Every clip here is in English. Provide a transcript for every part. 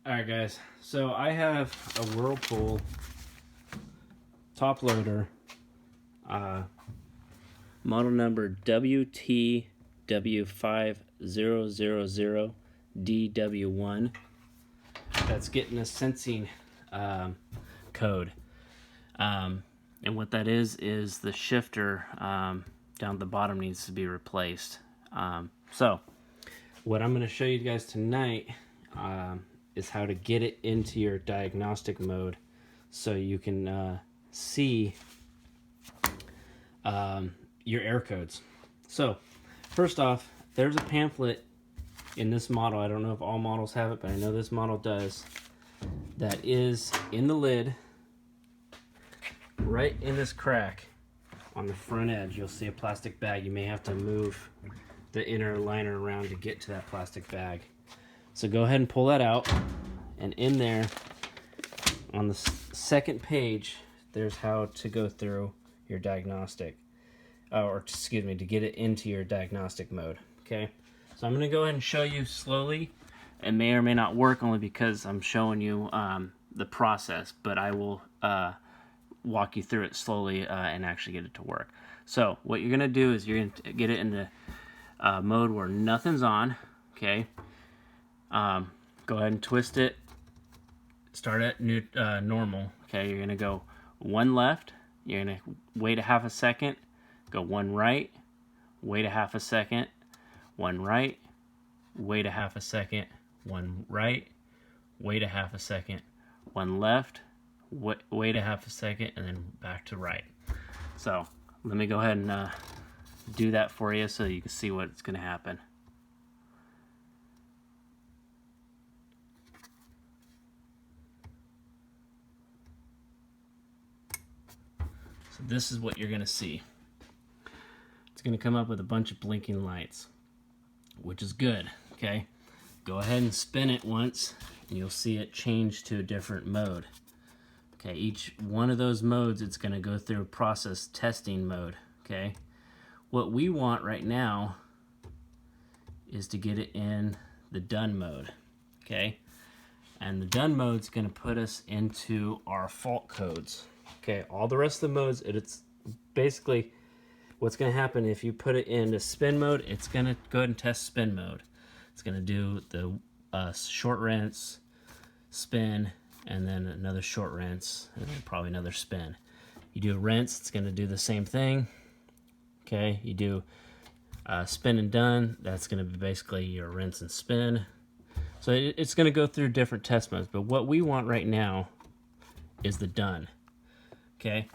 Alright guys, so I have a Whirlpool top loader, model number WTW5000DW1, that's getting a sensing code. And what that is the shifter down at the bottom needs to be replaced. So what I'm going to show you guys tonight is how to get it into your diagnostic mode so you can see your error codes. So first off, there's a pamphlet in this model. I don't know if all models have it, but I know this model does. That is in the lid, right in this crack on the front edge. You'll see a plastic bag. You may have to move the inner liner around to get to that plastic bag. So go ahead and pull that out, and in there on the second page there's how to go through your diagnostic, or excuse me, to get it into your diagnostic mode. Okay, so I'm going to go ahead and show you slowly. It may or may not work only because I'm showing you the process, but I will walk you through it slowly and actually get it to work. So what you're going to do is you're going to get it in the mode where nothing's on. Okay, go ahead and twist it, start at normal. Okay, you're going to go one left, you're going to wait a half a second, go one right, wait a half a second, one right, wait a half a second, one right, wait a half a second, one left, wait a half a second, and then back to right. So let me go ahead and do that for you so you can see what's going to happen. So this is what you're going to see. It's going to come up with a bunch of blinking lights, which is good. Okay, go ahead and spin it once and you'll see it change to a different mode. Okay, each one of those modes, it's going to go through process testing mode. Okay, what we want right now is to get it in the done mode. Okay, and the done mode is going to put us into our fault codes. Okay, all the rest of the modes, it's basically what's going to happen if you put it into spin mode. It's going to go ahead and test spin mode. It's going to do the short rinse, spin, and then another short rinse, and then probably another spin. You do a rinse, it's going to do the same thing. Okay, you do spin and done, that's going to be basically your rinse and spin. So it's going to go through different test modes, but what we want right now is the done. Okay,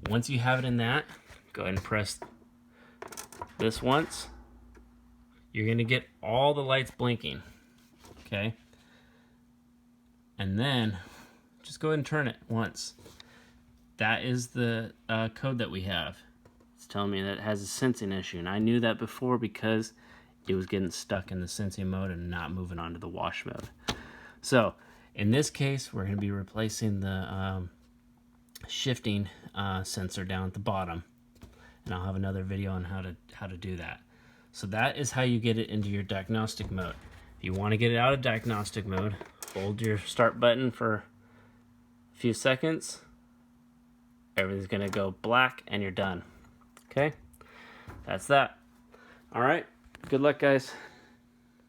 once you have it in that, go ahead and press this once. You're going to get all the lights blinking. Okay, and then just go ahead and turn it once. That is the code that we have. It's telling me that it has a sensing issue, and I knew that before because it was getting stuck in the sensing mode and not moving on to the wash mode. So in this case, we're going to be replacing the shifting sensor down at the bottom, and I'll have another video on how to do that. So that is how you get it into your diagnostic mode. If you want to get it out of diagnostic mode, hold your start button for a few seconds. Everything's going to go black and you're done. Okay, that's that. All right, good luck guys.